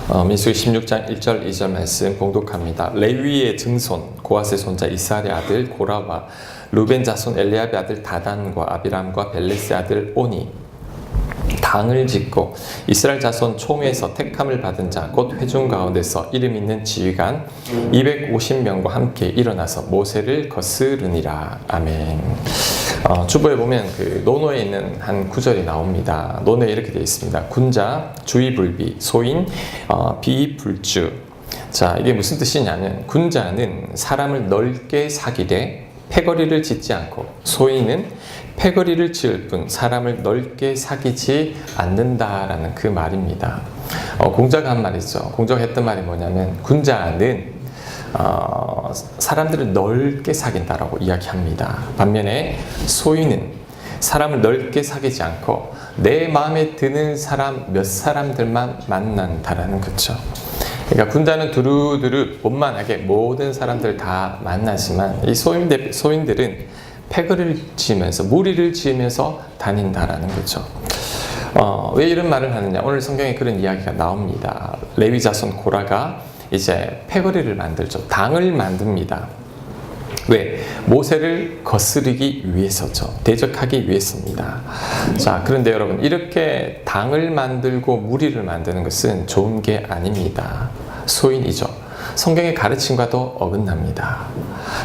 민수기 16장 1절 2절 말씀 봉독합니다. 레위의 증손 고핫의 손자 이스라엘의 아들 고라와 루벤 자손 엘리압의 아들 다단과 아비람과 벨레스의 아들 오니 당을 짓고 이스라엘 자손 총회에서 택함을 받은 자 곧 회중 가운데서 이름 있는 지휘관 250명과 함께 일어나서 모세를 거스르니라. 아멘. 주보에 보면 그 논어에 있는 한 구절이 나옵니다. 논어에 이렇게 되어 있습니다. 군자, 주의불비, 소인, 비불주. 자, 이게 무슨 뜻이냐면 군자는 사람을 넓게 사기되 패거리를 짓지 않고, 소인은 패거리를 지을 뿐 사람을 넓게 사기지 않는다라는 그 말입니다. 공자가 한 말이죠. 공자가 했던 말이 뭐냐면 군자는 사람들을 넓게 사귄다라고 이야기합니다. 반면에 소인은 사람을 넓게 사귀지 않고 내 마음에 드는 사람 몇 사람들만 만난다라는 거죠. 그러니까 군자는 두루두루 원만하게 모든 사람들 다 만나지만 이 소인들은 패거리를 지으면서 무리를 지으면서 다닌다라는 거죠. 왜 이런 말을 하느냐? 오늘 성경에 그런 이야기가 나옵니다. 레위 자손 고라가 이제 패거리를 만들죠. 당을 만듭니다. 왜? 모세를 거스르기 위해서죠. 대적하기 위해서입니다. 자, 그런데 여러분, 이렇게 당을 만들고 무리를 만드는 것은 좋은 게 아닙니다. 소인이죠. 성경의 가르침과도 어긋납니다.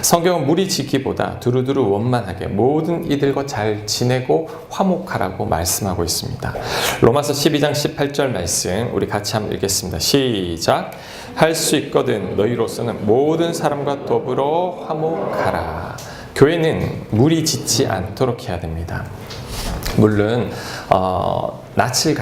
성경은 무리 짓기보다 두루두루 원만하게 모든 이들과 잘 지내고 화목하라고 말씀하고 있습니다. 로마서 12장 18절 말씀 우리 같이 한번 읽겠습니다. 시작. 할 수 있거든 너희로서는 모든 사람과 더불어 화목하라. 교회는 무리 짓지 않도록 해야 됩니다. 물론 낯을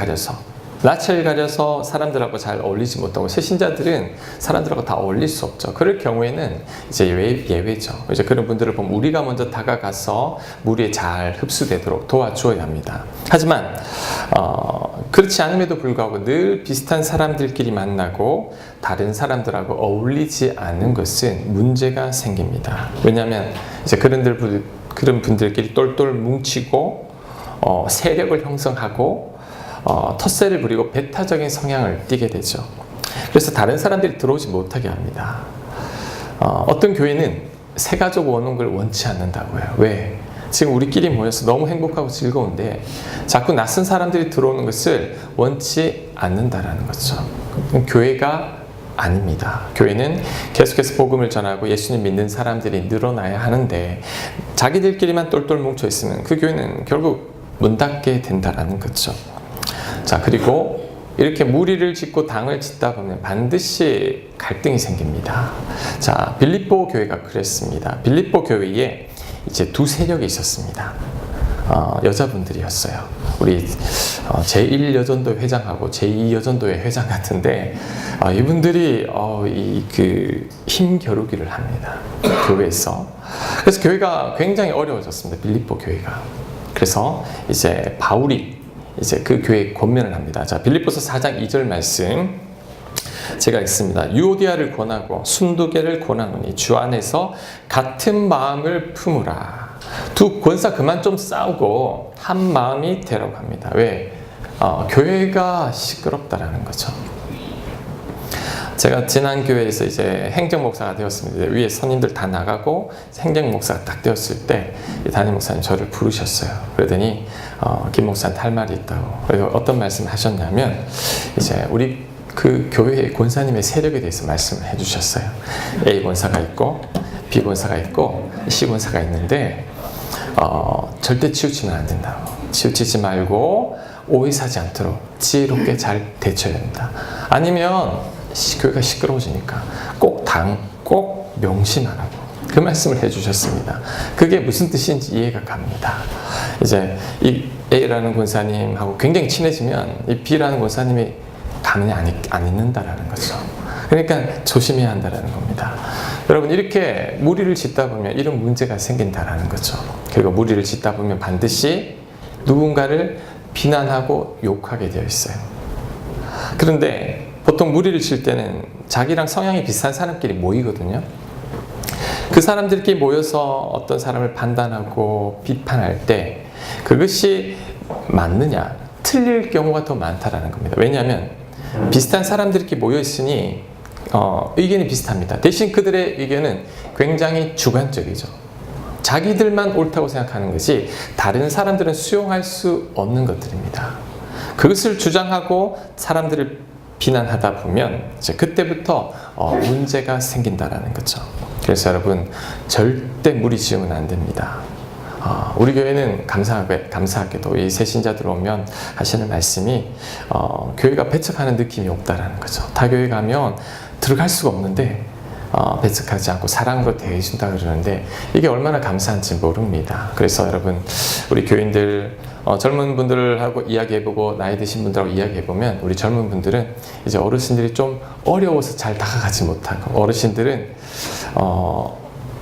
가려서 사람들하고 잘 어울리지 못하고, 새신자들은 사람들하고 다 어울릴 수 없죠. 그럴 경우에는 이제 예외죠. 이제 그런 분들을 보면 우리가 먼저 다가가서 무리에 잘 흡수되도록 도와주어야 합니다. 하지만 그렇지 않음에도 불구하고 늘 비슷한 사람들끼리 만나고 다른 사람들하고 어울리지 않는 것은 문제가 생깁니다. 왜냐하면 이제 그런 분들끼리 똘똘 뭉치고 세력을 형성하고 텃세를 부리고 배타적인 성향을 띠게 되죠. 그래서 다른 사람들이 들어오지 못하게 합니다. 어떤 교회는 새가족 오는 걸 원치 않는다고요. 왜? 지금 우리끼리 모여서 너무 행복하고 즐거운데 자꾸 낯선 사람들이 들어오는 것을 원치 않는다라는 거죠. 교회가 아닙니다. 교회는 계속해서 복음을 전하고 예수님 믿는 사람들이 늘어나야 하는데 자기들끼리만 똘똘 뭉쳐 있으면 그 교회는 결국 문 닫게 된다라는 거죠. 자, 그리고 이렇게 무리를 짓고 당을 짓다 보면 반드시 갈등이 생깁니다. 자, 빌립보 교회가 그랬습니다. 빌립보 교회에 이제 두 세력이 있었습니다. 여자분들이었어요. 우리 제1여전도 회장하고 제2여전도회 회장 같은데 이분들이 힘겨루기를 합니다. 교회에서. 그래서 교회가 굉장히 어려워졌습니다. 빌립보 교회가. 그래서 이제 바울이 이제 그 교회에 권면을 합니다. 자, 빌립보서 4장 2절 말씀 제가 읽습니다. 유오디아를 권하고 순두개를 권하노니 주 안에서 같은 마음을 품으라. 두 권사 그만 좀 싸우고 한 마음이 되라고 합니다. 왜? 교회가 시끄럽다라는 거죠. 제가 지난 교회에서 이제 행정 목사가 되었습니다. 위에 선임들 다 나가고 행정 목사가 딱 되었을 때 담임 목사님 저를 부르셨어요. 그러더니 김 목사한테 할 말이 있다고. 그래서 어떤 말씀을 하셨냐면 이제 우리 그 교회의 권사님의 세력에 대해서 말씀을 해주셨어요. A 권사가 있고 B 권사가 있고 C 권사가 있는데 절대 치우치면 안 된다고. 치우치지 말고 오해 사지 않도록 지혜롭게 잘 대처해야 됩니다. 아니면 교회가 시끄러워지니까 꼭 명심하라고 그 말씀을 해주셨습니다. 그게 무슨 뜻인지 이해가 갑니다. 이제 이 A라는 권사님하고 굉장히 친해지면 이 B라는 권사님이 가만히 안 있는다라는 거죠. 그러니까 조심해야 한다라는 겁니다. 여러분, 이렇게 무리를 짓다 보면 이런 문제가 생긴다라는 거죠. 그리고 무리를 짓다 보면 반드시 누군가를 비난하고 욕하게 되어 있어요. 그런데 보통 무리를 칠 때는 자기랑 성향이 비슷한 사람끼리 모이거든요. 그 사람들끼리 모여서 어떤 사람을 판단하고 비판할 때 그것이 맞느냐, 틀릴 경우가 더 많다라는 겁니다. 왜냐하면 비슷한 사람들끼리 모여 있으니 의견이 비슷합니다. 대신 그들의 의견은 굉장히 주관적이죠. 자기들만 옳다고 생각하는 것이 다른 사람들은 수용할 수 없는 것들입니다. 그것을 주장하고 사람들을 비난하다 보면 이제 그때부터 문제가 생긴다라는 거죠. 그래서 여러분 절대 무리 지으면 안 됩니다. 우리 교회는 감사하게도 이 새신자들 오면 하시는 말씀이 교회가 배척하는 느낌이 없다라는 거죠. 타 교회 가면 들어갈 수가 없는데 배척하지 않고 사랑으로 대해준다 그러는데 이게 얼마나 감사한지 모릅니다. 그래서 여러분 우리 교인들 젊은 분들하고 이야기해보고 나이 드신 분들하고 이야기해보면 우리 젊은 분들은 이제 어르신들이 좀 어려워서 잘 다가가지 못하고 어르신들은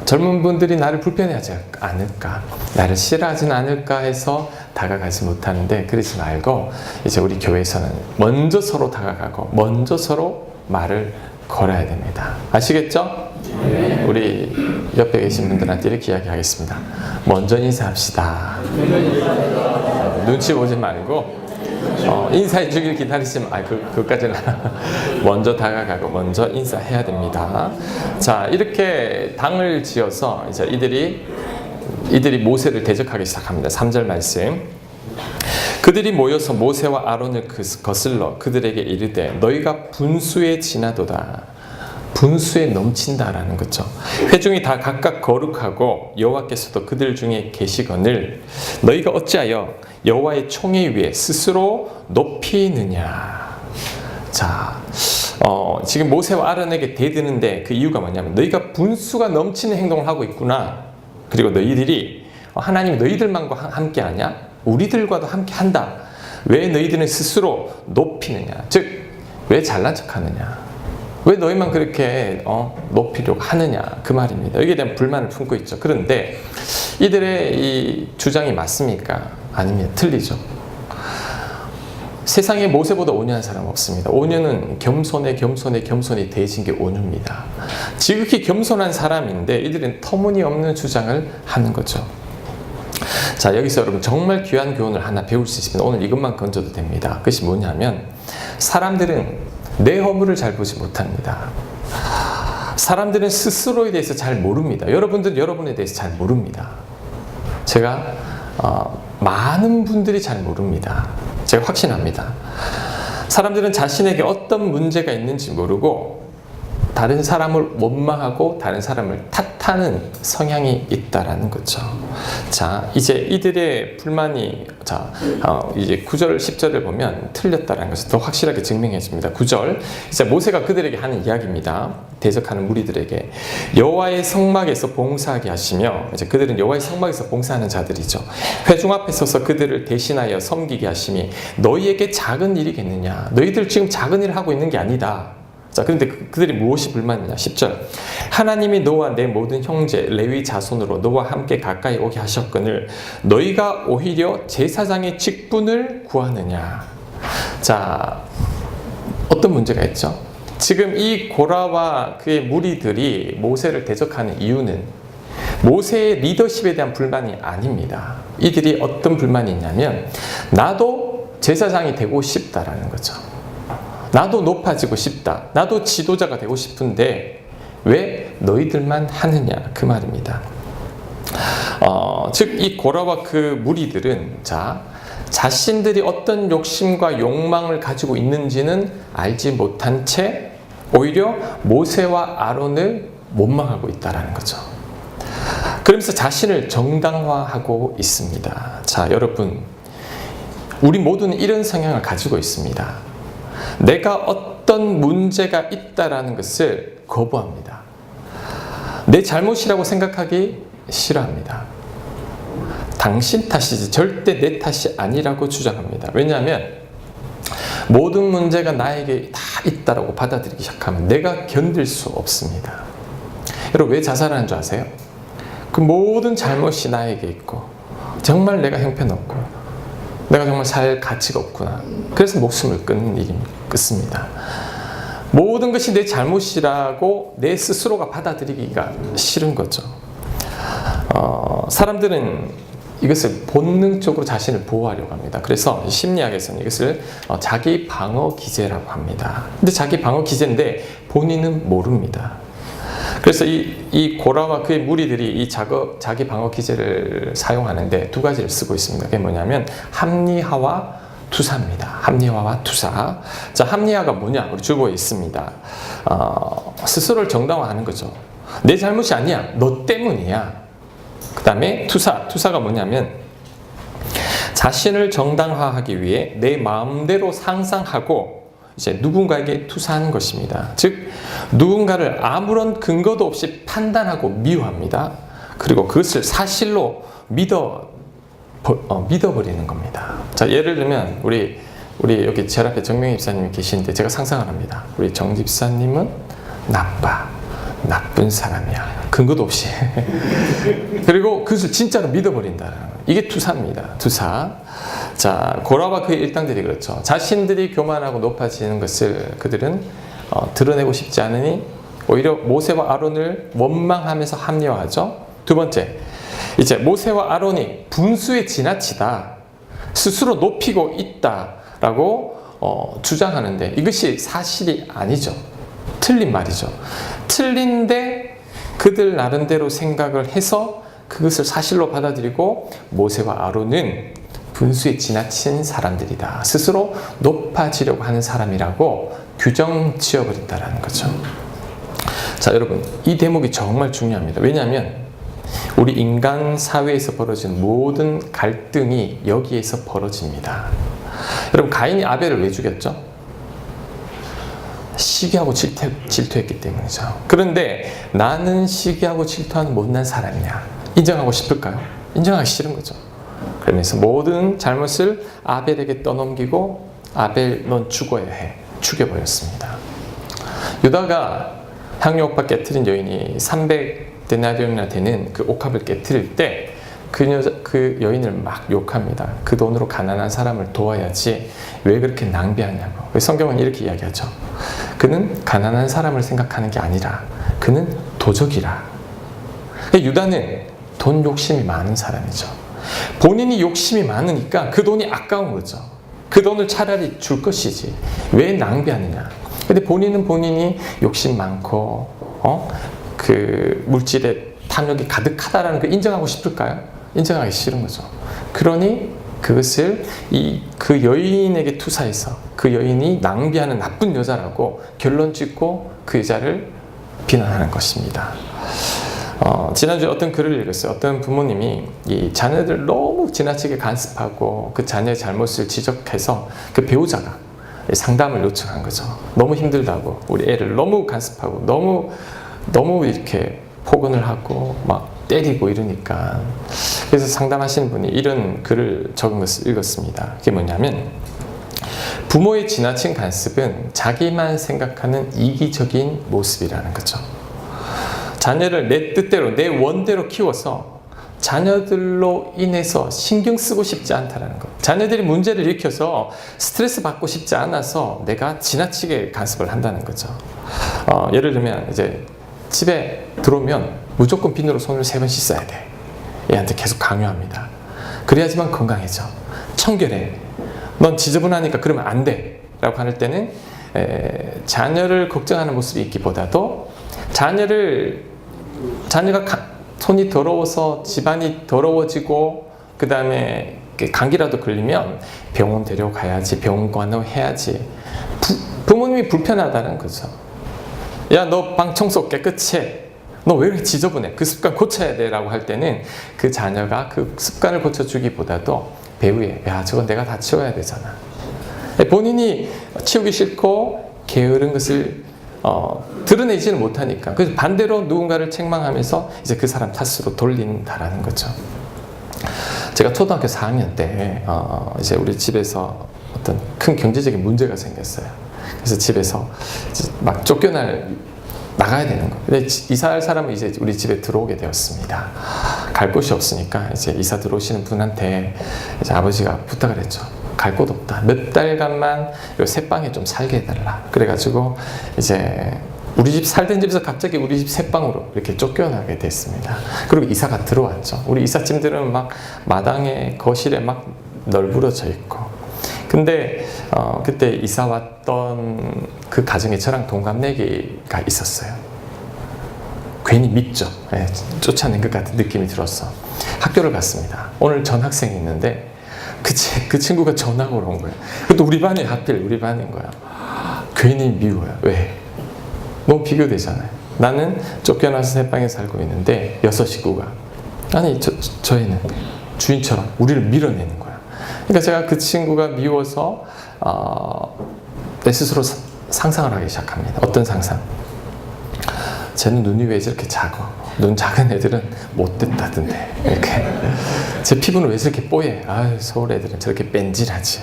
젊은 분들이 나를 불편해하지 않을까, 나를 싫어하지는 않을까 해서 다가가지 못하는데 그러지 말고 이제 우리 교회에서는 먼저 서로 다가가고 먼저 서로 말을 걸어야 됩니다. 아시겠죠? 네. 우리 옆에 계신 분들한테 이렇게 이야기하겠습니다. 먼저 인사합시다. 눈치 보지 말고 인사해 주길 기다리시면 그것까지는 먼저 다가가고 먼저 인사해야 됩니다. 자, 이렇게 당을 지어서 이제 이들이 모세를 대적하기 시작합니다. 3절 말씀. 그들이 모여서 모세와 아론을 거슬러 그들에게 이르되 너희가 분수에 지나도다. 분수에 넘친다라는 거죠. 회중이 다 각각 거룩하고 여호와께서도 그들 중에 계시거늘 너희가 어찌하여 여호와의 총회 위에 스스로 높이느냐. 자, 지금 모세와 아론에게 대드는데 그 이유가 뭐냐면 너희가 분수가 넘치는 행동을 하고 있구나. 그리고 너희들이 하나님이 너희들만과 함께하냐? 우리들과도 함께한다. 왜 너희들은 스스로 높이느냐? 즉, 왜 잘난 척하느냐? 왜 너희만 그렇게 높이려고 하느냐? 그 말입니다. 여기에 대한 불만을 품고 있죠. 그런데 이들의 이 주장이 맞습니까? 아닙니다. 틀리죠. 세상에 모세보다 온유한 사람 없습니다. 온유는 겸손에 대해진 게 온유입니다. 지극히 겸손한 사람인데 이들은 터무니없는 주장을 하는 거죠. 자, 여기서 여러분 정말 귀한 교훈을 하나 배울 수 있습니다. 오늘 이것만 건져도 됩니다. 그것이 뭐냐면 사람들은 내 허물을 잘 보지 못합니다. 사람들은 스스로에 대해서 잘 모릅니다. 여러분들은 여러분에 대해서 잘 모릅니다. 제가 많은 분들이 잘 모릅니다. 제가 확신합니다. 사람들은 자신에게 어떤 문제가 있는지 모르고 다른 사람을 원망하고 다른 사람을 탓하는 성향이 있다라는 거죠. 자, 이제 이들의 불만이 이제 9절, 10절을 보면 틀렸다라는 것을 더 확실하게 증명해 줍니다. 9절, 이제 모세가 그들에게 하는 이야기입니다. 대적하는 무리들에게 여호와의 성막에서 봉사하게 하시며, 이제 그들은 여호와의 성막에서 봉사하는 자들이죠. 회중 앞에 서서 그들을 대신하여 섬기게 하심이 너희에게 작은 일이겠느냐? 너희들 지금 작은 일을 하고 있는 게 아니다. 자, 그런데 그들이 무엇이 불만이냐? 10절. 하나님이 너와 내 모든 형제 레위 자손으로 너와 함께 가까이 오게 하셨거늘 너희가 오히려 제사장의 직분을 구하느냐? 자, 어떤 문제가 있죠? 지금 이 고라와 그의 무리들이 모세를 대적하는 이유는 모세의 리더십에 대한 불만이 아닙니다. 이들이 어떤 불만이 있냐면 나도 제사장이 되고 싶다라는 거죠. 나도 높아지고 싶다. 나도 지도자가 되고 싶은데 왜 너희들만 하느냐? 그 말입니다. 즉 이 고라와 그 무리들은 자신들이 어떤 욕심과 욕망을 가지고 있는지는 알지 못한 채 오히려 모세와 아론을 원망하고 있다는 거죠. 그러면서 자신을 정당화하고 있습니다. 자, 여러분, 우리 모두는 이런 성향을 가지고 있습니다. 내가 어떤 문제가 있다라는 것을 거부합니다. 내 잘못이라고 생각하기 싫어합니다. 당신 탓이지 절대 내 탓이 아니라고 주장합니다. 왜냐하면 모든 문제가 나에게 다 있다라고 받아들이기 시작하면 내가 견딜 수 없습니다. 여러분, 왜 자살하는 줄 아세요? 그 모든 잘못이 나에게 있고 정말 내가 형편없고 내가 정말 살 가치가 없구나. 그래서 목숨을 끊습니다. 모든 것이 내 잘못이라고 내 스스로가 받아들이기가 싫은 거죠. 사람들은 이것을 본능적으로 자신을 보호하려고 합니다. 그래서 심리학에서는 이것을 자기 방어 기제라고 합니다. 근데 자기 방어 기제인데 본인은 모릅니다. 그래서 이 고라와 그의 무리들이 이 자기 방어 기제를 사용하는데 두 가지를 쓰고 있습니다. 그게 뭐냐면 합리화와 투사입니다. 합리화와 투사. 자, 합리화가 뭐냐? 우리 주보에 있습니다. 스스로를 정당화하는 거죠. 내 잘못이 아니야. 너 때문이야. 그 다음에 투사가 뭐냐면 자신을 정당화하기 위해 내 마음대로 상상하고 이제 누군가에게 투사하는 것입니다. 즉 누군가를 아무런 근거도 없이 판단하고 미워합니다. 그리고 그것을 사실로 믿어버리는 겁니다. 자, 예를 들면 우리 여기 제 앞에 정명희 집사님이 계시는데 제가 상상을 합니다. 우리 정 집사님은 나쁜 사람이야. 근거도 없이. 그리고 그것을 진짜로 믿어버린다는 거예요. 이게 투사입니다. 투사. 자, 고라와 그의 일당들이 그렇죠. 자신들이 교만하고 높아지는 것을 그들은 드러내고 싶지 않으니 오히려 모세와 아론을 원망하면서 합리화하죠. 두 번째, 이제 모세와 아론이 분수에 지나치다, 스스로 높이고 있다라고 주장하는데 이것이 사실이 아니죠. 틀린 말이죠. 틀린데 그들 나름대로 생각을 해서 그것을 사실로 받아들이고 모세와 아론은 분수에 지나친 사람들이다. 스스로 높아지려고 하는 사람이라고 규정 지어버린다는 거죠. 자, 여러분, 이 대목이 정말 중요합니다. 왜냐하면 우리 인간 사회에서 벌어지는 모든 갈등이 여기에서 벌어집니다. 여러분, 가인이 아벨을 왜 죽였죠? 시기하고 질투했기 때문이죠. 그런데 나는 시기하고 질투하는 못난 사람이냐? 인정하고 싶을까요? 인정하기 싫은 거죠. 그러면서 모든 잘못을 아벨에게 떠넘기고 아벨 넌 죽어야 해. 죽여버렸습니다. 유다가 향유옥밥 깨트린 여인이 300데나리온이나 되는 그 옥합을 깨트릴 때 그 여인을 막 욕합니다. 그 돈으로 가난한 사람을 도와야지 왜 그렇게 낭비하냐고. 성경은 이렇게 이야기하죠. 그는 가난한 사람을 생각하는 게 아니라 그는 도적이라. 유다는 돈 욕심이 많은 사람이죠. 본인이 욕심이 많으니까 그 돈이 아까운 거죠. 그 돈을 차라리 줄 것이지 왜 낭비하느냐. 근데 본인이 욕심 많고 그 물질에 탐욕이 가득하다라는 걸 인정하고 싶을까요? 인정하기 싫은 거죠. 그러니 그것을 그 여인에게 투사해서 그 여인이 낭비하는 나쁜 여자라고 결론 짓고 그 여자를 비난하는 것입니다. 지난주에 어떤 글을 읽었어요. 어떤 부모님이 이 자녀들 너무 지나치게 간섭하고 그 자녀의 잘못을 지적해서 그 배우자가 상담을 요청한 거죠. 너무 힘들다고 우리 애를 너무 간섭하고 너무 이렇게 폭언을 하고 막 때리고 이러니까. 그래서 상담하시는 분이 이런 글을 적은 것을 읽었습니다. 그게 뭐냐면 부모의 지나친 간섭은 자기만 생각하는 이기적인 모습이라는 거죠. 자녀를 내 뜻대로 내 원대로 키워서 자녀들로 인해서 신경 쓰고 싶지 않다는 것. 자녀들이 문제를 일으켜서 스트레스 받고 싶지 않아서 내가 지나치게 간섭을 한다는 거죠. 예를 들면 이제 집에 들어오면 무조건 비누로 손을 3번 씻어야 돼. 얘한테 계속 강요합니다. 그래야지만 건강해져. 청결해. 넌 지저분하니까 그러면 안 돼. 라고 할 때는 자녀를 걱정하는 모습이 있기보다도 자녀가 손이 더러워서 집안이 더러워지고 그 다음에 감기라도 걸리면 병원 데려가야지. 병원 관여해야지. 부모님이 불편하다는 거죠. 야, 너 방 청소 깨끗이 해. 너 왜 이렇게 지저분해? 그 습관 고쳐야 돼. 라고 할 때는 그 자녀가 그 습관을 고쳐주기보다도 배우에 야, 저건 내가 다 치워야 되잖아. 본인이 치우기 싫고 게으른 것을 드러내지는 못하니까. 그래서 반대로 누군가를 책망하면서 이제 그 사람 탓으로 돌린다라는 거죠. 제가 초등학교 4학년 때 이제 우리 집에서 어떤 큰 경제적인 문제가 생겼어요. 그래서 집에서 막 나가야 되는 거. 근데 이사할 사람은 이제 우리 집에 들어오게 되었습니다. 갈 곳이 없으니까 이제 이사 들어오시는 분한테 이제 아버지가 부탁을 했죠. 갈 곳 없다. 몇 달간만 요 새방에 좀 살게 해달라. 그래가지고 이제 우리 집 살던 집에서 갑자기 우리 집 새방으로 이렇게 쫓겨나게 됐습니다. 그리고 이사가 들어왔죠. 우리 이삿짐들은 막 마당에 거실에 막 널브러져 있고. 근데 그때 이사 왔던 그 가정에 저랑 동갑내기가 있었어요. 괜히 밉죠. 네, 쫓아낸 것 같은 느낌이 들었어. 학교를 갔습니다. 오늘 전학생이 있는데 그 친구가 전학을 온 거예요. 그것도 우리 반에 하필 우리 반인 거야. 괜히 미워요. 왜? 너무 비교되잖아요. 나는 쫓겨나서 새방에 살고 있는데 6식구가 아니 저희는 주인처럼 우리를 밀어내는 거야. 그러니까 제가 그 친구가 미워서 내 스스로 상상을 하기 시작합니다. 어떤 상상? 쟤는 눈이 왜 저렇게 작아? 눈 작은 애들은 못됐다던데 이렇게 제 피부는 왜 저렇게 뽀얘? 아유 서울 애들은 저렇게 뺀질하지.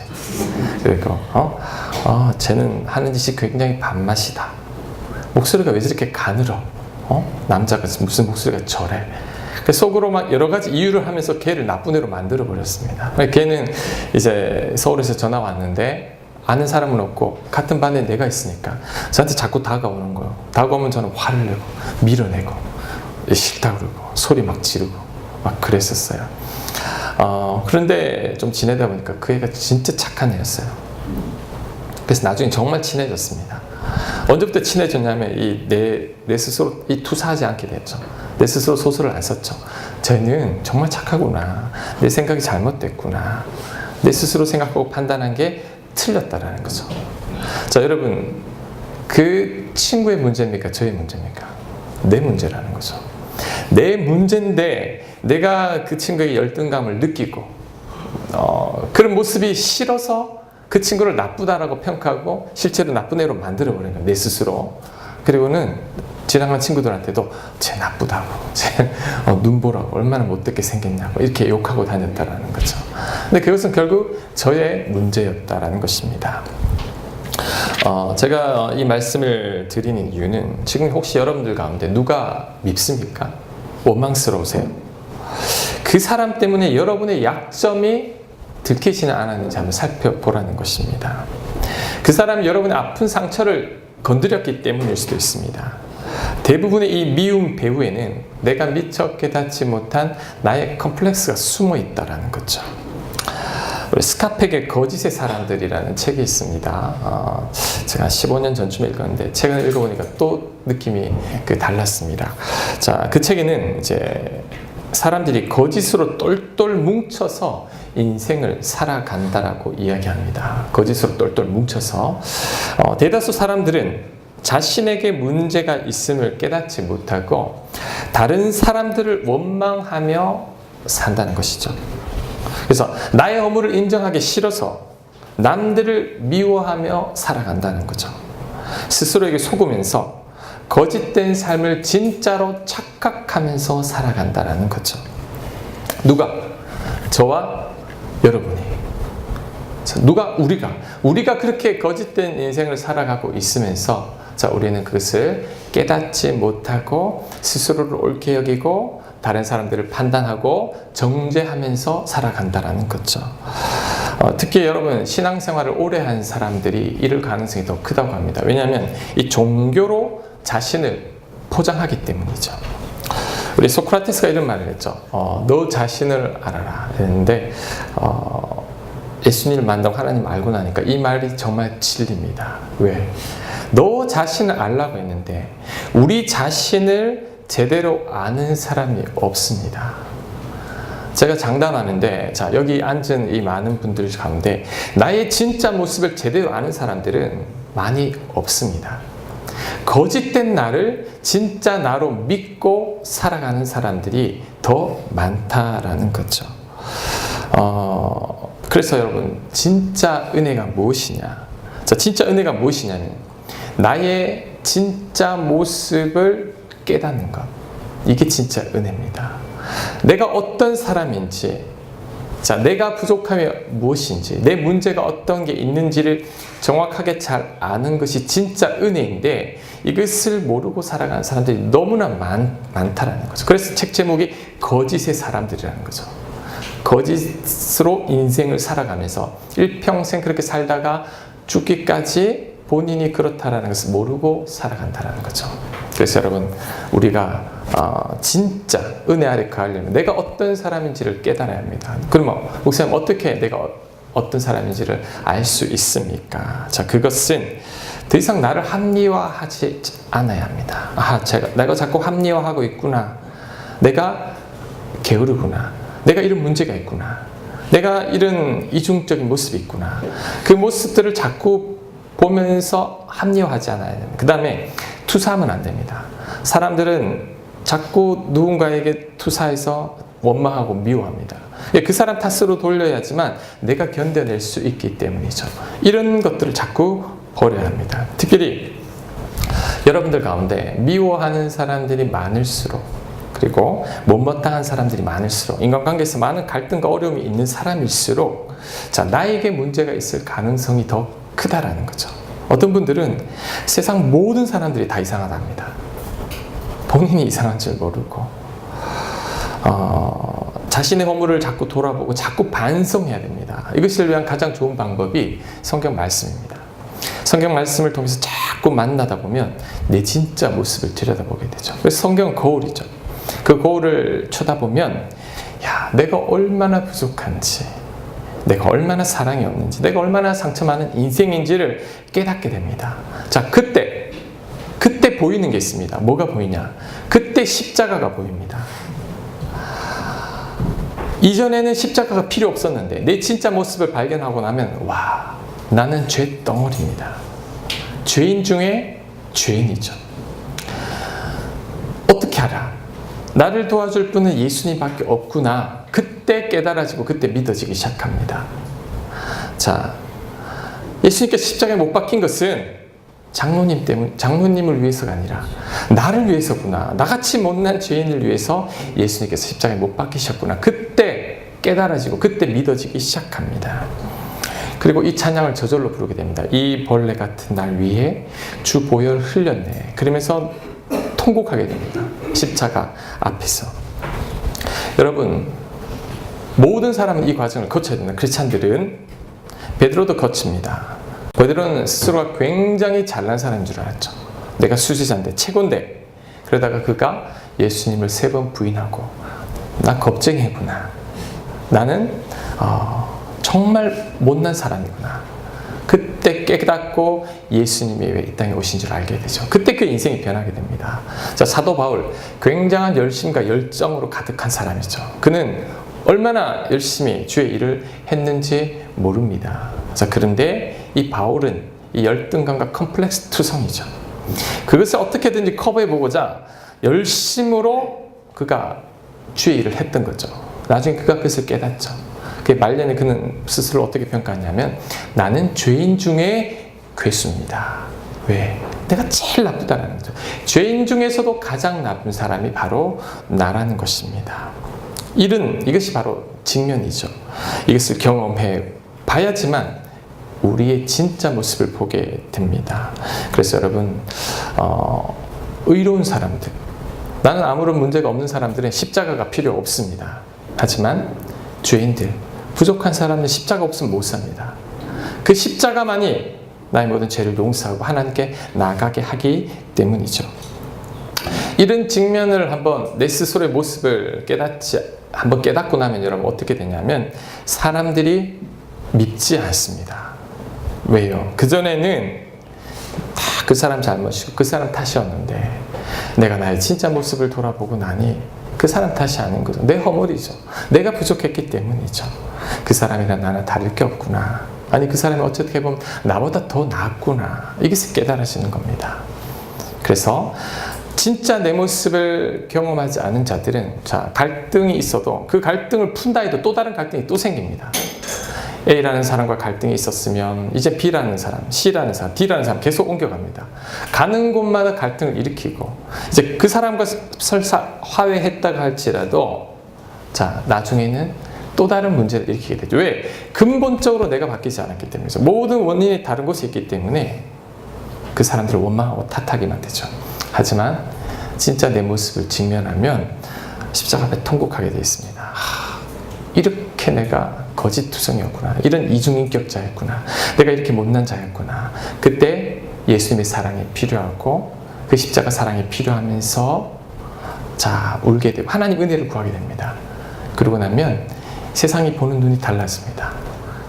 그리고 쟤는 하는 짓이 굉장히 밥맛이다. 목소리가 왜 저렇게 가늘어? 남자가 무슨 목소리가 저래? 속으로 막 여러 가지 이유를 하면서 걔를 나쁜 애로 만들어 버렸습니다. 걔는 이제 서울에서 전화 왔는데 아는 사람은 없고 같은 반에 내가 있으니까 저한테 자꾸 다가오는 거예요. 다가오면 저는 화를 내고 밀어내고 싫다 그러고 소리 막 지르고 막 그랬었어요. 그런데 좀 지내다 보니까 그 애가 진짜 착한 애였어요. 그래서 나중에 정말 친해졌습니다. 언제부터 친해졌냐면 내 스스로 투사하지 않게 됐죠. 내 스스로 소설을 안 썼죠. 쟤는 정말 착하구나. 내 생각이 잘못됐구나. 내 스스로 생각하고 판단한 게 틀렸다라는 거죠. 자, 여러분, 그 친구의 문제입니까? 저의 문제입니까? 내 문제라는 거죠. 내 문제인데 내가 그 친구의 열등감을 느끼고 그런 모습이 싫어서 그 친구를 나쁘다라고 평가하고 실제로 나쁜 애로 만들어버리는 거예요. 내 스스로. 그리고는 지나가는 친구들한테도 쟤 나쁘다고, 쟤 눈보라고, 얼마나 못되게 생겼냐고 이렇게 욕하고 다녔다라는 거죠. 근데 그것은 결국 저의 문제였다라는 것입니다. 제가 이 말씀을 드리는 이유는 지금 혹시 여러분들 가운데 누가 밉습니까? 원망스러우세요? 그 사람 때문에 여러분의 약점이 들키지는 않았는지 한번 살펴보라는 것입니다. 그 사람이 여러분의 아픈 상처를 건드렸기 때문일 수도 있습니다. 대부분의 이 미움 배후에는 내가 미처 깨닫지 못한 나의 컴플렉스가 숨어 있다는 거죠. 우리 스카펙의 거짓의 사람들이라는 책이 있습니다. 제가 15년 전쯤에 읽었는데 책을 읽어보니까 또 느낌이 달랐습니다. 자, 그 책에는 이제 사람들이 거짓으로 똘똘 뭉쳐서 인생을 살아간다라고 이야기합니다. 거짓으로 똘똘 뭉쳐서 대다수 사람들은 자신에게 문제가 있음을 깨닫지 못하고 다른 사람들을 원망하며 산다는 것이죠. 그래서 나의 허물을 인정하기 싫어서 남들을 미워하며 살아간다는 거죠. 스스로에게 속으면서 거짓된 삶을 진짜로 착각하면서 살아간다는 거죠. 누가? 저와 여러분이. 누가? 우리가 그렇게 거짓된 인생을 살아가고 있으면서 우리는 그것을 깨닫지 못하고 스스로를 옳게 여기고 다른 사람들을 판단하고 정죄하면서 살아간다는 거죠. 특히 여러분 신앙생활을 오래 한 사람들이 이럴 가능성이 더 크다고 합니다. 왜냐하면 이 종교로 자신을 포장하기 때문이죠. 우리 소크라테스가 이런 말을 했죠. 너 자신을 알아라 했는데 예수님을 만나고 하나님 알고 나니까 이 말이 정말 진리입니다. 왜? 너 자신을 알라고 했는데 우리 자신을 제대로 아는 사람이 없습니다. 제가 장담하는데 여기 앉은 이 많은 분들 가운데 나의 진짜 모습을 제대로 아는 사람들은 많이 없습니다. 거짓된 나를 진짜 나로 믿고 살아가는 사람들이 더 많다라는 거죠. 그래서 여러분 진짜 은혜가 무엇이냐? 진짜 은혜가 무엇이냐면 나의 진짜 모습을 깨닫는 것. 이게 진짜 은혜입니다. 내가 어떤 사람인지, 내가 부족함이 무엇인지, 내 문제가 어떤 게 있는지를 정확하게 잘 아는 것이 진짜 은혜인데 이것을 모르고 살아가는 사람들이 너무나 많다라는 거죠. 그래서 책 제목이 거짓의 사람들이라는 거죠. 거짓으로 인생을 살아가면서 일평생 그렇게 살다가 죽기까지 본인이 그렇다라는 것을 모르고 살아간다는 거죠. 그래서 여러분, 우리가 진짜 은혜 아래 가려면 내가 어떤 사람인지를 깨달아야 합니다. 그러면 목사님, 어떻게 내가 어떤 사람인지를 알 수 있습니까? 자, 그것은 더 이상 나를 합리화하지 않아야 합니다. 내가 자꾸 합리화하고 있구나. 내가 게으르구나. 내가 이런 문제가 있구나. 내가 이런 이중적인 모습이 있구나. 그 모습들을 자꾸 보면서 합리화하지 않아야 됩니다. 그 다음에 투사하면 안 됩니다. 사람들은 자꾸 누군가에게 투사해서 원망하고 미워합니다. 그 사람 탓으로 돌려야지만 내가 견뎌낼 수 있기 때문이죠. 이런 것들을 자꾸 버려야 합니다. 특별히 여러분들 가운데 미워하는 사람들이 많을수록, 그리고 못마땅한 사람들이 많을수록, 인간관계에서 많은 갈등과 어려움이 있는 사람일수록 나에게 문제가 있을 가능성이 더 크다라는 거죠. 어떤 분들은 세상 모든 사람들이 다 이상하답니다. 본인이 이상한 줄 모르고 자신의 허물을 자꾸 돌아보고 자꾸 반성해야 됩니다. 이것을 위한 가장 좋은 방법이 성경 말씀입니다. 성경 말씀을 통해서 자꾸 만나다 보면 내 진짜 모습을 들여다보게 되죠. 그래서 성경은 거울이죠. 그 거울을 쳐다보면 내가 얼마나 부족한지, 내가 얼마나 사랑이 없는지, 내가 얼마나 상처 많은 인생인지를 깨닫게 됩니다. 자, 그때 보이는 게 있습니다. 뭐가 보이냐? 그때 십자가가 보입니다. 이전에는 십자가가 필요 없었는데 내 진짜 모습을 발견하고 나면 나는 죄덩어리입니다. 죄인 중에 죄인이죠. 어떻게 알아? 나를 도와줄 분은 예수님밖에 없구나. 그때 깨달아지고 그때 믿어지기 시작합니다. 자, 예수님께서 십자가에 못 박힌 것은 장로님을 위해서가 아니라 나를 위해서구나. 나같이 못난 죄인을 위해서 예수님께서 십자가에 못 박히셨구나. 그때 깨달아지고 그때 믿어지기 시작합니다. 그리고 이 찬양을 저절로 부르게 됩니다. 이 벌레 같은 날 위해 주 보혈 흘렸네. 그러면서 통곡하게 됩니다. 십자가 앞에서. 여러분, 모든 사람은 이 과정을 거쳐야 됩니다. 크리스찬들은. 베드로도 거칩니다. 베드로는 스스로가 굉장히 잘난 사람인 줄 알았죠. 내가 수지자인데, 최고인데. 그러다가 그가 예수님을 3번 부인하고 나 겁쟁이구나. 나는 정말 못난 사람이구나. 그때 깨닫고 예수님이 왜 이 땅에 오신 줄 알게 되죠. 그때 그 인생이 변하게 됩니다. 자, 사도 바울, 굉장한 열심과 열정으로 가득한 사람이죠. 그는 얼마나 열심히 주의 일을 했는지 모릅니다. 자, 그런데 이 바울은 이 열등감과 컴플렉스 투성이죠. 그것을 어떻게든지 커버해보고자 열심으로 그가 주의 일을 했던 거죠. 나중에 그가 그것을 깨닫죠. 그 말년에 그는 스스로 어떻게 평가하냐면 나는 죄인 중에 괴수입니다. 왜? 내가 제일 나쁘다라는 거죠. 죄인 중에서도 가장 나쁜 사람이 바로 나라는 것입니다. 이것이 바로 직면이죠. 이것을 경험해 봐야지만 우리의 진짜 모습을 보게 됩니다. 그래서 여러분, 의로운 사람들, 나는 아무런 문제가 없는 사람들은 십자가가 필요 없습니다. 하지만 죄인들, 부족한 사람은 십자가 없으면 못 삽니다. 그 십자가만이 나의 모든 죄를 용서하고 하나님께 나아가게 하기 때문이죠. 이런 직면을 한번 내 스스로의 모습을 한번 깨닫고 나면 여러분 어떻게 되냐면 사람들이 믿지 않습니다. 왜요? 그전에는 다 그 사람 잘못이고 그 사람 탓이었는데 내가 나의 진짜 모습을 돌아보고 나니 그 사람 탓이 아닌 거죠. 내 허물이죠. 내가 부족했기 때문이죠. 그 사람이랑 나는 다를 게 없구나. 아니, 그 사람이 어떻게 보면 나보다 더 낫구나. 이것을 깨달아지는 겁니다. 그래서 진짜 내 모습을 경험하지 않은 자들은 갈등이 있어도 그 갈등을 푼다 해도 또 다른 갈등이 또 생깁니다. A라는 사람과 갈등이 있었으면 이제 B라는 사람, C라는 사람, D라는 사람 계속 옮겨갑니다. 가는 곳마다 갈등을 일으키고 이제 그 사람과 설사 화해했다가 할지라도 나중에는 또 다른 문제를 일으키게 되죠. 왜? 근본적으로 내가 바뀌지 않았기 때문이죠. 모든 원인이 다른 곳에 있기 때문에 그 사람들을 원망하고 탓하기만 되죠. 하지만 진짜 내 모습을 직면하면 십자가 앞에 통곡하게 되어 있습니다. 이렇게 내가 거짓투성이었구나. 이런 이중인격자였구나. 내가 이렇게 못난 자였구나. 그때 예수님의 사랑이 필요하고 그 십자가 사랑이 필요하면서 자 울게 되고 하나님 은혜를 구하게 됩니다. 그러고 나면 세상이 보는 눈이 달라집니다.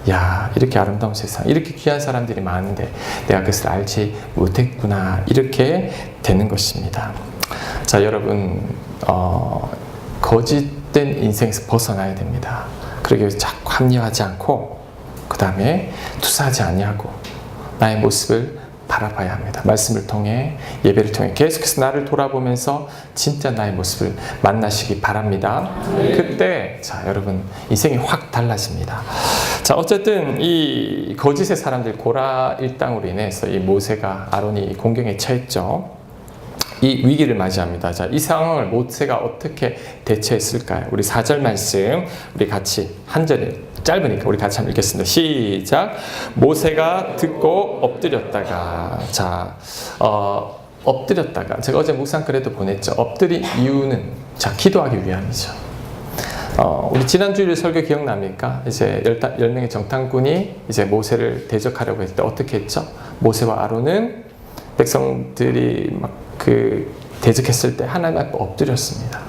야, 이렇게 아름다운 세상, 이렇게 귀한 사람들이 많은데 내가 그것을 알지 못했구나, 이렇게 되는 것입니다. 자, 여러분, 거짓된 인생에서 벗어나야 됩니다. 그러기 위해서 자꾸 합리화하지 않고 그 다음에 투사하지 아니하고 나의 모습을 바라봐야 합니다. 말씀을 통해, 예배를 통해 계속해서 나를 돌아보면서 진짜 나의 모습을 만나시기 바랍니다. 그때 자, 여러분, 인생이 확 달라집니다. 자, 어쨌든 이 거짓의 사람들 고라 일당으로 인해서 이 모세가, 아론이 공경에 처했죠. 이 위기를 맞이합니다. 자, 이 상황을 모세가 어떻게 대처했을까요? 우리 4절 말씀 우리 같이 한 절에 짧으니까 우리 같이 한번 읽겠습니다. 시작. 모세가 듣고 엎드렸다가, 자, 엎드렸다가, 제가 어제 묵상글에도 보냈죠. 엎드린 이유는 자, 기도하기 위함이죠. 우리 지난주일 설교 기억납니까? 이제 10명의 정탐꾼이 이제 모세를 대적하려고 했을 때 어떻게 했죠? 모세와 아론은 백성들이 막 대적했을 때 하나님 앞에 엎드렸습니다.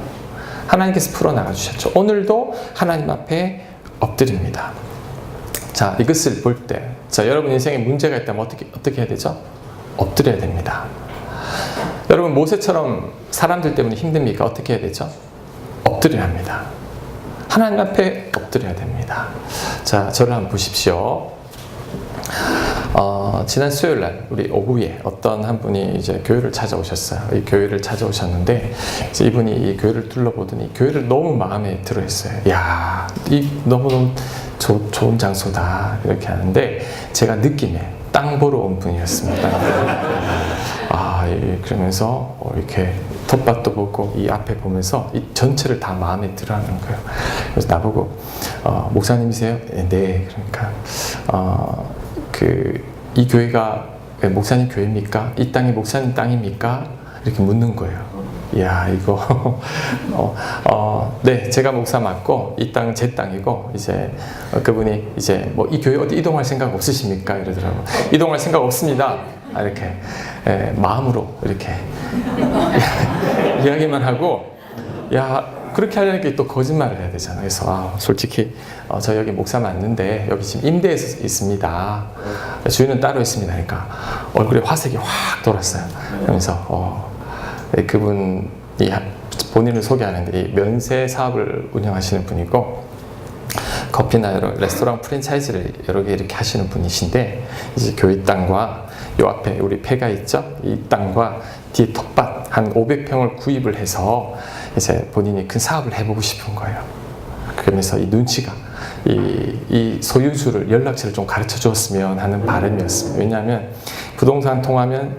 하나님께서 풀어나가 주셨죠. 오늘도 하나님 앞에 엎드립니다. 자, 이것을 볼 때, 자, 여러분 인생에 문제가 있다면 어떻게 해야 되죠? 엎드려야 됩니다. 여러분 모세처럼 사람들 때문에 힘듭니까? 어떻게 해야 되죠? 엎드려야 합니다. 하나님 앞에 엎드려야 됩니다. 자, 저를 한번 보십시오. 지난 수요일 날 우리 오후에 어떤 한 분이 이제 교회를 찾아오셨어요. 이 교회를 찾아오셨는데 이분이 이 교회를 둘러보더니 교회를 너무 마음에 들어 했어요. 야, 이 너무너무 좋은 장소다, 이렇게 하는데 제가 느낌에 땅 보러 온 분이었습니다. 그러면서 이렇게 텃밭도 보고 이 앞에 보면서 이 전체를 다 마음에 들어 하는 거예요. 그래서 나보고 목사님이세요? 네. 그러니까 이 교회가 목사님 교회입니까? 이 땅이 목사님 땅입니까? 이렇게 묻는 거예요. 이야, 이거 네, 제가 목사 맞고 이 땅은 제 땅이고 이제 그분이 이제 뭐 이 교회 어디 이동할 생각 없으십니까? 이러더라고요. 이동할 생각 없습니다. 이렇게 마음으로 이렇게 이야기만 하고, 야, 그렇게 하려니까 또 거짓말을 해야 되잖아요. 그래서 솔직히 저 여기 목사 맞는데 여기 지금 임대해서 있습니다. 주인은 따로 있습니다. 그러니까 얼굴에 화색이 확 돌았어요. 그러면서 그분이 본인을 소개하는데 이 면세 사업을 운영하시는 분이고 커피나 여러 레스토랑 프랜차이즈를 여러 개 이렇게 하시는 분이신데 이제 교회 땅과 요 앞에 우리 폐가 있죠? 이 땅과 뒤에 텃밭 한 500평을 구입을 해서 이제 본인이 큰 사업을 해보고 싶은 거예요. 그러면서 이 눈치가 이 소유주를 연락처를 좀 가르쳐 주었으면 하는 바람이었습니다. 왜냐하면 부동산 통하면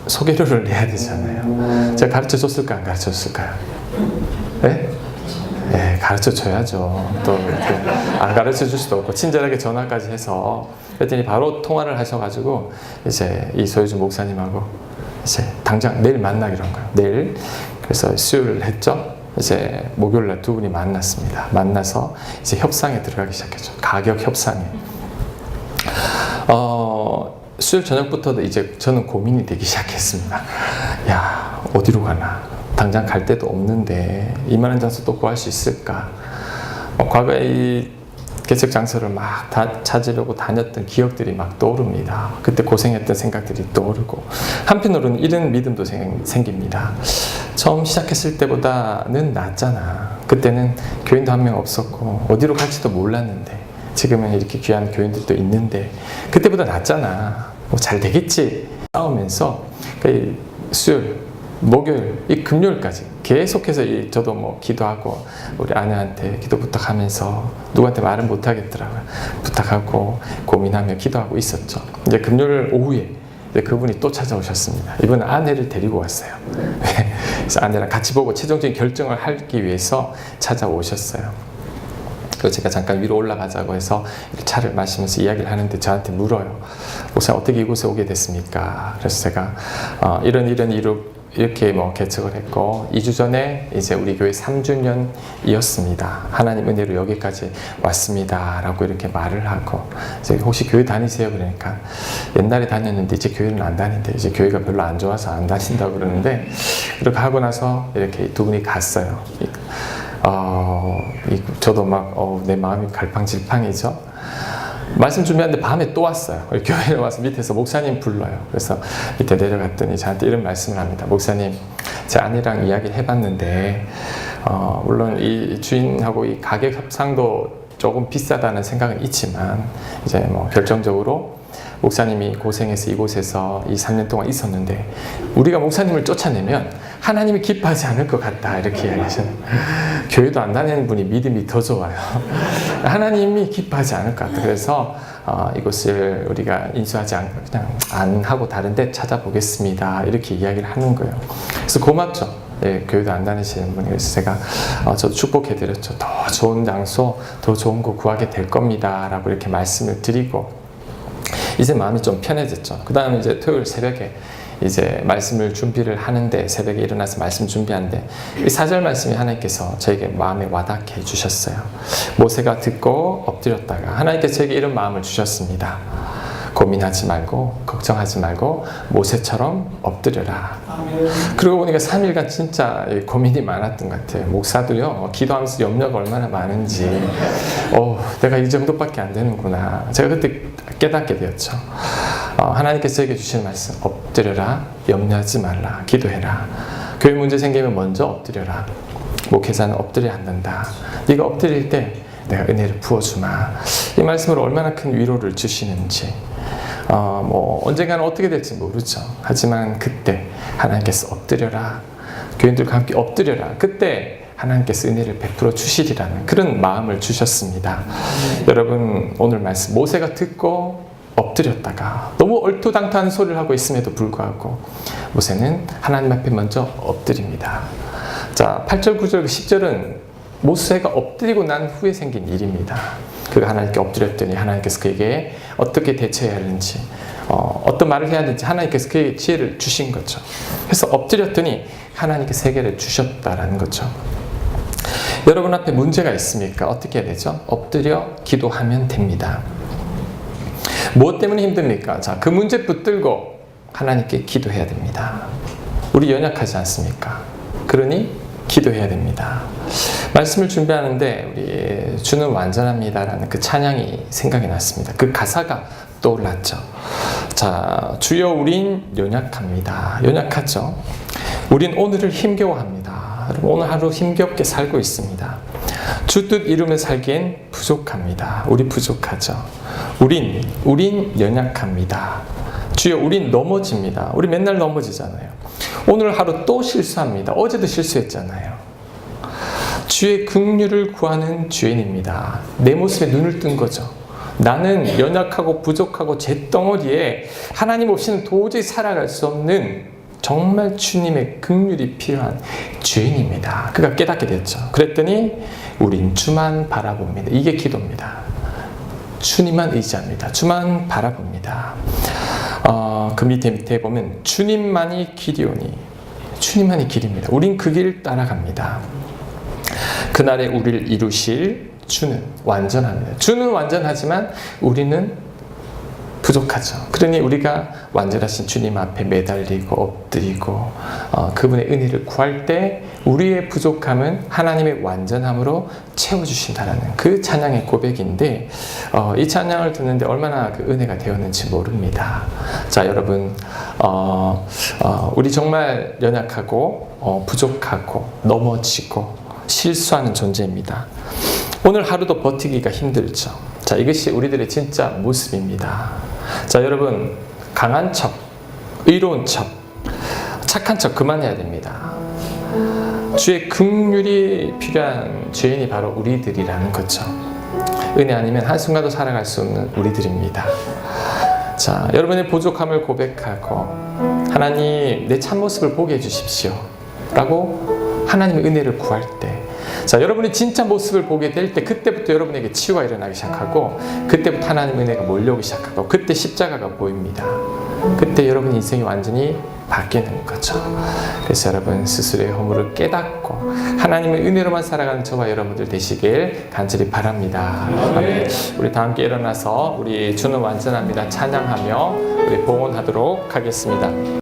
소개료를 내야 되잖아요. 제가 가르쳐 줬을까 안 가르쳐 줬을까요? 네? 네, 가르쳐 줘야죠. 또 이렇게 안 가르쳐 줄 수도 없고 친절하게 전화까지 해서 그랬더니 바로 통화를 하셔가지고 이제 이 소유주 목사님하고 이제 당장 내일 만나기로 한 거예요. 내일. 그래서 수요일을 했죠. 이제 목요일날 두 분이 만났습니다. 만나서 이제 협상에 들어가기 시작했죠. 가격 협상에. 수요일 저녁부터도 이제 저는 고민이 되기 시작했습니다. 야, 어디로 가나? 당장 갈 데도 없는데 이만한 장소 또 구할 수 있을까? 과거에 이 개척 장소를 막 찾으려고 다녔던 기억들이 막 떠오릅니다. 그때 고생했던 생각들이 떠오르고 한편으로는 이런 믿음도 생깁니다. 처음 시작했을 때보다는 낫잖아. 그때는 교인도 한 명 없었고 어디로 갈지도 몰랐는데 지금은 이렇게 귀한 교인들도 있는데 그때보다 낫잖아. 뭐 잘 되겠지. 싸우면서 수요일, 목요일, 이 금요일까지 계속해서 저도 뭐 기도하고 우리 아내한테 기도 부탁하면서 누구한테 말은 못 하겠더라고요. 부탁하고 고민하며 기도하고 있었죠. 이제 금요일 오후에 이제 그분이 또 찾아오셨습니다. 이번엔 아내를 데리고 왔어요. 그래서 아내랑 같이 보고 최종적인 결정을 하기 위해서 찾아오셨어요. 그래서 제가 잠깐 위로 올라가자고 해서 차를 마시면서 이야기를 하는데 저한테 물어요. 목사님 어떻게 이곳에 오게 됐습니까? 그래서 제가 이런 이유로 이렇게 개척을 했고 2주 전에 이제 우리 교회 3주년이었습니다. 하나님 은혜로 여기까지 왔습니다. 라고 이렇게 말을 하고 이제 혹시 교회 다니세요? 그러니까 옛날에 다녔는데 이제 교회는 안 다닌대. 이제 교회가 별로 안 좋아서 안 다닌다고 그러는데 그렇게 하고 나서 이렇게 두 분이 갔어요. 저도 내 마음이 갈팡질팡이죠. 말씀 준비하는데 밤에 또 왔어요. 교회에 와서 밑에서 목사님 불러요. 그래서 밑에 내려갔더니 저한테 이런 말씀을 합니다. 목사님, 제 아내랑 이야기를 해봤는데 물론 이 주인하고 이 가격 협상도 조금 비싸다는 생각은 있지만 이제 결정적으로 목사님이 고생해서 이곳에서 이 3년 동안 있었는데 우리가 목사님을 쫓아내면 하나님이 기뻐하지 않을 것 같다 이렇게 이야기하셨어요. 교회도 안 다니는 분이 믿음이 더 좋아요. 하나님이 기뻐하지 않을 것 같다. 그래서 이곳을 우리가 인수하지 않고 그냥 안 하고 다른 데 찾아보겠습니다 이렇게 이야기를 하는 거예요. 그래서 고맙죠. 네, 교회도 안 다니시는 분이. 그래서 제가 저도 축복해드렸죠. 더 좋은 장소, 더 좋은 거 구하게 될 겁니다 라고 이렇게 말씀을 드리고 이제 마음이 좀 편해졌죠. 그 다음에 이제 토요일 새벽에 이제 말씀을 준비를 하는데 새벽에 일어나서 말씀 준비하는데 이 4절 말씀이 하나님께서 저에게 마음에 와닿게 해주셨어요. 모세가 듣고 엎드렸다가 하나님께서 저에게 이런 마음을 주셨습니다. 고민하지 말고 걱정하지 말고 모세처럼 엎드려라. 그러고 보니까 3일간 진짜 고민이 많았던 것 같아요. 목사도요 기도하면서 염려가 얼마나 많은지 내가 이 정도밖에 안 되는구나. 제가 그때 깨닫게 되었죠. 하나님께서 저에게 주시는 말씀, 엎드려라, 염려하지 말라, 기도해라. 교회 문제 생기면 먼저 엎드려라. 목회자는 엎드려야 한단다. 네가 엎드릴 때 내가 은혜를 부어주마. 이 말씀으로 얼마나 큰 위로를 주시는지 언젠가는 어떻게 될지 모르죠. 하지만 그때 하나님께서 엎드려라. 교인들과 함께 엎드려라. 그때 하나님께서 은혜를 베풀어 주시리라는 그런 마음을 주셨습니다. 여러분 오늘 말씀 모세가 듣고 엎드렸다가 너무 얼토당토한 소리를 하고 있음에도 불구하고 모세는 하나님 앞에 먼저 엎드립니다. 자, 8절, 9절, 10절은 모세가 엎드리고 난 후에 생긴 일입니다. 그가 하나님께 엎드렸더니 하나님께서 그에게 어떻게 대처해야 하는지 어떤 말을 해야 하는지 하나님께서 그에게 지혜를 주신 거죠. 그래서 엎드렸더니 하나님께서 해결해 주셨다라는 거죠. 여러분 앞에 문제가 있습니까? 어떻게 해야 되죠? 엎드려 기도하면 됩니다. 무엇 때문에 힘듭니까? 자, 그 문제 붙들고 하나님께 기도해야 됩니다. 우리 연약하지 않습니까? 그러니 기도해야 됩니다. 말씀을 준비하는데 우리 주는 완전합니다라는 그 찬양이 생각이 났습니다. 그 가사가 떠올랐죠. 자, 주여 우린 연약합니다. 연약하죠. 우린 오늘을 힘겨워합니다. 여러분 오늘 하루 힘겹게 살고 있습니다. 주 뜻 이루며 살기엔 부족합니다. 우리 부족하죠. 우린 연약합니다. 주여 우린 넘어집니다. 우리 맨날 넘어지잖아요. 오늘 하루 또 실수합니다. 어제도 실수했잖아요. 주의 긍휼을 구하는 죄인입니다. 내 모습에 눈을 뜬 거죠. 나는 연약하고 부족하고 잿덩어리에 하나님 없이는 도저히 살아갈 수 없는 정말 주님의 긍휼이 필요한 죄인입니다. 그가 깨닫게 됐죠. 그랬더니 우린 주만 바라봅니다. 이게 기도입니다. 주님만 의지합니다. 주만 바라봅니다. 그 밑에 보면 주님만이 길이오니 주님만이 길입니다. 우린 그 길 따라갑니다. 그날에 우리를 이루실 주는 완전합니다. 주는 완전하지만 우리는 부족하죠. 그러니 우리가 완전하신 주님 앞에 매달리고 엎드리고 그분의 은혜를 구할 때 우리의 부족함은 하나님의 완전함으로 채워주신다는 그 찬양의 고백인데 이 찬양을 듣는데 얼마나 그 은혜가 되었는지 모릅니다. 자, 여러분 우리 정말 연약하고 부족하고 넘어지고 실수하는 존재입니다. 오늘 하루도 버티기가 힘들죠. 자, 이것이 우리들의 진짜 모습입니다. 자, 여러분 강한 척, 의로운 척, 착한 척 그만해야 됩니다. 주의 긍휼이 필요한 죄인이 바로 우리들이라는 거죠. 은혜 아니면 한순간도 살아갈 수 없는 우리들입니다. 자, 여러분의 부족함을 고백하고 하나님 내 참모습을 보게 해주십시오 라고 하나님의 은혜를 구할 때 자, 여러분이 진짜 모습을 보게 될 때 그때부터 여러분에게 치유가 일어나기 시작하고 그때부터 하나님의 은혜가 몰려오기 시작하고 그때 십자가가 보입니다. 그때 여러분 인생이 완전히 바뀌는 거죠. 그래서 여러분 스스로의 허물을 깨닫고 하나님의 은혜로만 살아가는 저와 여러분들 되시길 간절히 바랍니다. 아멘. 우리 다 함께 일어나서 우리 주는 완전합니다 찬양하며 우리 봉헌하도록 하겠습니다.